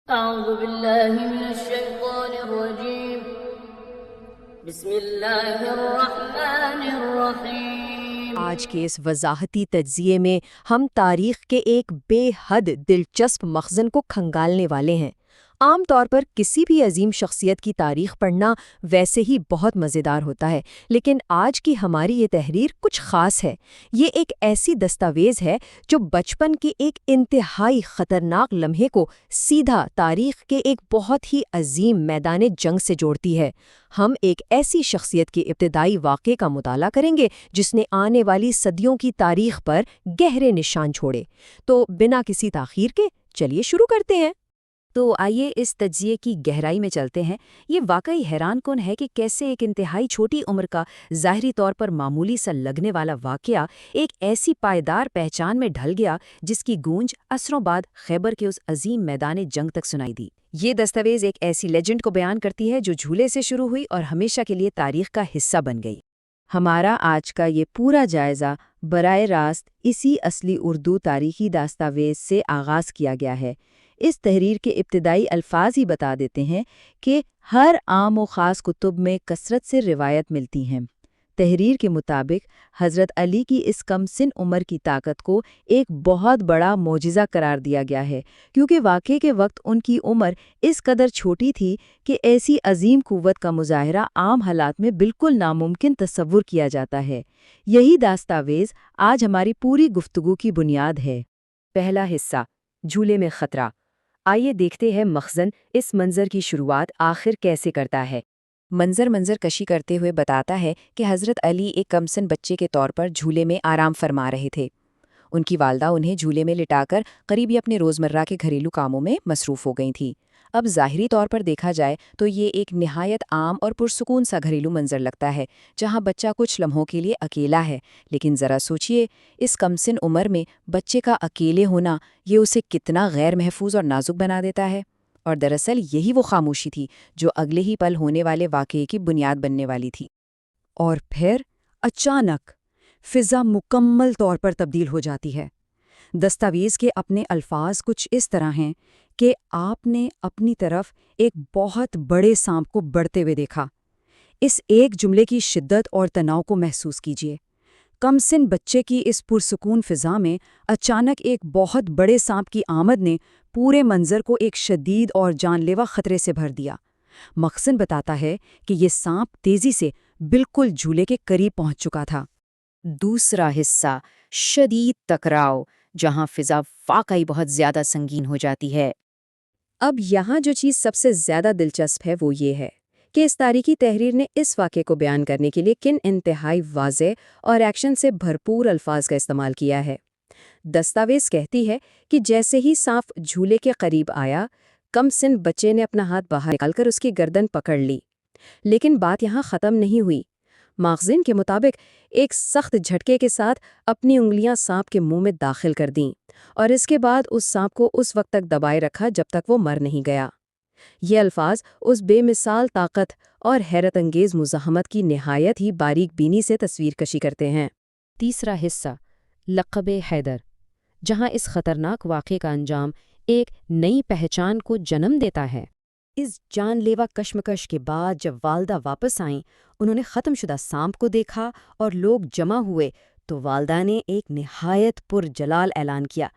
أعوذ بالله من الشيطان الرجيم. بسم الله الرحمن الرحيم. آج کے اس وضاحتی تجزیے میں ہم تاریخ کے ایک بے حد دلچسپ مخزن کو کھنگالنے والے ہیں۔ عام طور پر کسی بھی عظیم شخصیت کی تاریخ پڑھنا ویسے ہی بہت مزیدار ہوتا ہے، لیکن آج کی ہماری یہ تحریر کچھ خاص ہے۔ یہ ایک ایسی دستاویز ہے جو بچپن کے ایک انتہائی خطرناک لمحے کو سیدھا تاریخ کے ایک بہت ہی عظیم میدان جنگ سے جوڑتی ہے۔ ہم ایک ایسی شخصیت کے ابتدائی واقعے کا مطالعہ کریں گے جس نے آنے والی صدیوں کی تاریخ پر گہرے نشان چھوڑے۔ تو بنا کسی تاخیر کے چلیے شروع کرتے ہیں۔ تو آئیے اس تجزیے کی گہرائی میں چلتے ہیں۔ یہ واقعی حیران کن ہے کہ کیسے ایک انتہائی چھوٹی عمر کا ظاہری طور پر معمولی سا لگنے والا واقعہ ایک ایسی پائیدار پہچان میں ڈھل گیا جس کی گونج عصروں بعد خیبر کے اس عظیم میدان جنگ تک سنائی دی۔ یہ دستاویز ایک ایسی لیجنڈ کو بیان کرتی ہے جو جھولے سے شروع ہوئی اور ہمیشہ کے لیے تاریخ کا حصہ بن گئی۔ ہمارا آج کا یہ پورا جائزہ براہ راست اسی اصلی اردو تاریخی دستاویز سے آغاز کیا گیا ہے۔ اس تحریر کے ابتدائی الفاظ ہی بتا دیتے ہیں کہ ہر عام و خاص کتب میں کثرت سے روایت ملتی ہیں۔ تحریر کے مطابق حضرت علی کی اس کم سن عمر کی طاقت کو ایک بہت بڑا معجزہ قرار دیا گیا ہے، کیونکہ واقعے کے وقت ان کی عمر اس قدر چھوٹی تھی کہ ایسی عظیم قوت کا مظاہرہ عام حالات میں بالکل ناممکن تصور کیا جاتا ہے۔ یہی دستاویز آج ہماری پوری گفتگو کی بنیاد ہے۔ پہلا حصہ، جھولے میں خطرہ۔ آئیے دیکھتے ہیں مخزن اس منظر کی شروعات آخر کیسے کرتا ہے۔ منظر کشی کرتے ہوئے بتاتا ہے کہ حضرت علی ایک کمسن بچے کے طور پر جھولے میں آرام فرما رہے تھے۔ ان کی والدہ انہیں جھولے میں لٹا کر قریبی اپنے روزمرہ کے گھریلو کاموں میں مصروف ہو گئی تھیں۔ اب ظاہری طور پر دیکھا جائے تو یہ ایک نہایت عام اور پرسکون سا گھریلو منظر لگتا ہے جہاں بچہ کچھ لمحوں کے لیے اکیلا ہے، لیکن ذرا سوچئے اس کمسن عمر میں بچے کا اکیلے ہونا یہ اسے کتنا غیر محفوظ اور نازک بنا دیتا ہے۔ اور دراصل یہی وہ خاموشی تھی جو اگلے ہی پل ہونے والے واقعے کی بنیاد بننے والی تھی۔ اور پھر اچانک فضا مکمل طور پر تبدیل ہو جاتی ہے۔ دستاویز کے اپنے الفاظ کچھ اس طرح ہیں کہ آپ نے اپنی طرف ایک بہت بڑے سانپ کو بڑھتے ہوئے دیکھا۔ اس ایک جملے کی شدت اور تناؤ کو محسوس کیجیے۔ کم سن بچے کی اس پرسکون فضا میں اچانک ایک بہت بڑے سانپ کی آمد نے پورے منظر کو ایک شدید اور جان لیوا خطرے سے بھر دیا۔ مخزن بتاتا ہے کہ یہ سانپ تیزی سے بالکل جھولے کے قریب پہنچ چکا تھا۔ دوسرا حصہ، شدید ٹکراؤ، جہاں فضا واقعی بہت زیادہ سنگین ہو جاتی ہے۔ اب یہاں جو چیز سب سے زیادہ دلچسپ ہے وہ یہ ہے کہ اس تاریخی تحریر نے اس واقعے کو بیان کرنے کے لیے کن انتہائی واضح اور ایکشن سے بھرپور الفاظ کا استعمال کیا ہے۔ دستاویز کہتی ہے کہ جیسے ہی سانپ جھولے کے قریب آیا، کم سن بچے نے اپنا ہاتھ باہر نکال کر اس کی گردن پکڑ لی۔ لیکن بات یہاں ختم نہیں ہوئی۔ ماخذین کے مطابق ایک سخت جھٹکے کے ساتھ اپنی انگلیاں سانپ کے منہ میں داخل کر دیں اور اس کے بعد اس سانپ کو اس وقت تک دبائے رکھا جب تک وہ مر نہیں گیا۔ یہ الفاظ اس بے مثال طاقت اور حیرت انگیز مزاحمت کی نہایت ہی باریک بینی سے تصویر کشی کرتے ہیں۔ تیسرا حصہ، لقب حیدر، جہاں اس خطرناک واقعے کا انجام ایک نئی پہچان کو جنم دیتا ہے۔ اس جان لیوا کشمکش کے بعد جب والدہ واپس آئیں، انہوں نے ختم شدہ سانپ کو دیکھا اور لوگ جمع ہوئے تو والدہ نے ایک نہایت پرجلال اعلان کیا۔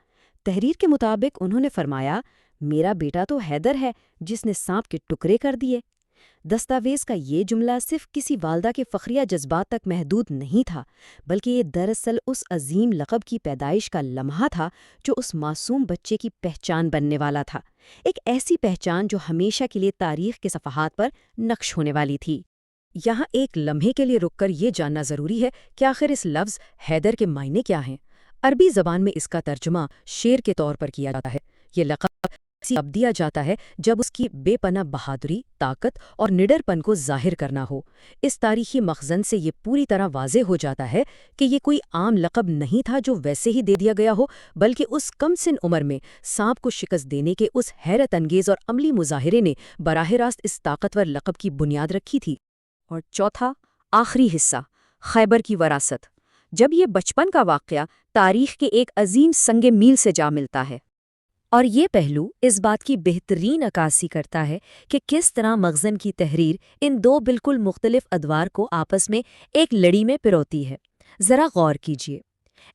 تحریر کے مطابق انہوں نے فرمایا، میرا بیٹا تو حیدر ہے جس نے سانپ کے ٹکڑے کر دیے۔ دستاویز کا یہ جملہ صرف کسی والدہ کے فخریہ جذبات تک محدود نہیں تھا، بلکہ یہ دراصل اس عظیم لقب کی پیدائش کا لمحہ تھا جو اس معصوم بچے کی پہچان بننے والا تھا، ایک ایسی پہچان جو ہمیشہ کے لیے تاریخ کے صفحات پر نقش ہونے والی تھی۔ یہاں ایک لمحے کے لیے رک کر یہ جاننا ضروری ہے کہ آخر اس لفظ حیدر کے معنی کیا ہیں۔ عربی زبان میں اس کا ترجمہ شیر کے طور پر کیا جاتا ہے۔ یہ لقب اب دیا جاتا ہے جب اس کی بے پناہ بہادری، طاقت اور نڈر پن کو ظاہر کرنا ہو۔ اس تاریخی مخزن سے یہ پوری طرح واضح ہو جاتا ہے کہ یہ کوئی عام لقب نہیں تھا جو ویسے ہی دے دیا گیا ہو، بلکہ اس کم سن عمر میں سانپ کو شکست دینے کے اس حیرت انگیز اور عملی مظاہرے نے براہ راست اس طاقتور لقب کی بنیاد رکھی تھی۔ اور چوتھا، آخری حصہ، خیبر کی وراثت، جب یہ بچپن کا واقعہ تاریخ کے ایک عظیم سنگ میل سے جا ملتا ہے۔ اور یہ پہلو اس بات کی بہترین عکاسی کرتا ہے کہ کس طرح مخزن کی تحریر ان دو بالکل مختلف ادوار کو آپس میں ایک لڑی میں پروتی ہے۔ ذرا غور کیجیے۔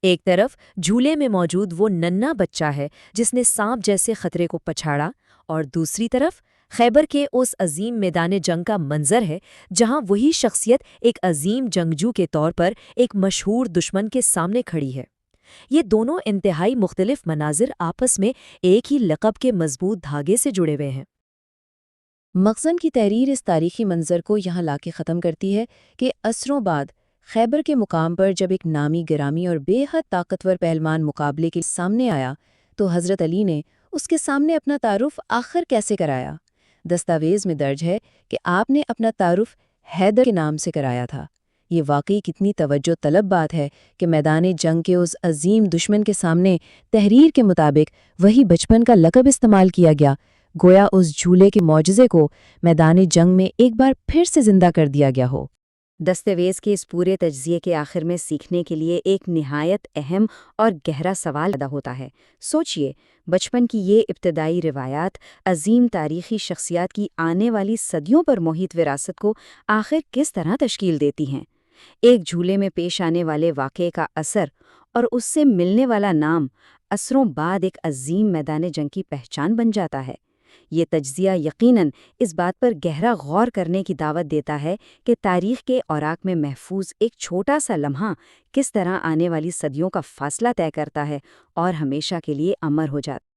ایک طرف جھولے میں موجود وہ ننھا بچہ ہے جس نے سانپ جیسے خطرے کو پچھاڑا، اور دوسری طرف خیبر کے اس عظیم میدان جنگ کا منظر ہے جہاں وہی شخصیت ایک عظیم جنگجو کے طور پر ایک مشہور دشمن کے سامنے کھڑی ہے۔ یہ دونوں انتہائی مختلف مناظر آپس میں ایک ہی لقب کے مضبوط دھاگے سے جڑے ہوئے ہیں۔ مخزن کی تحریر اس تاریخی منظر کو یہاں لا کے ختم کرتی ہے کہ عصروں بعد خیبر کے مقام پر جب ایک نامی گرامی اور بے حد طاقتور پہلوان مقابلے کے سامنے آیا تو حضرت علی نے اس کے سامنے اپنا تعارف آخر کیسے کرایا؟ دستاویز میں درج ہے کہ آپ نے اپنا تعارف حیدر کے نام سے کرایا تھا۔ یہ واقعی کتنی توجہ طلب بات ہے کہ میدان جنگ کے اس عظیم دشمن کے سامنے تحریر کے مطابق وہی بچپن کا لقب استعمال کیا گیا، گویا اس جھولے کے معجزے کو میدان جنگ میں ایک بار پھر سے زندہ کر دیا گیا ہو۔ دستاویز کے اس پورے تجزیے کے آخر میں سیکھنے کے لیے ایک نہایت اہم اور گہرا سوال پیدا ہوتا ہے۔ سوچئے، بچپن کی یہ ابتدائی روایات عظیم تاریخی شخصیات کی آنے والی صدیوں پر محیط وراثت کو آخر کس طرح تشکیل دیتی ہیں؟ ایک جھولے میں پیش آنے والے واقعے کا اثر اور اس سے ملنے والا نام عصروں بعد ایک عظیم میدان جنگ کی پہچان بن جاتا ہے۔ یہ تجزیہ یقیناً اس بات پر گہرا غور کرنے کی دعوت دیتا ہے کہ تاریخ کے اوراق میں محفوظ ایک چھوٹا سا لمحہ کس طرح آنے والی صدیوں کا فاصلہ طے کرتا ہے اور ہمیشہ کے لیے امر ہو جاتا ہے۔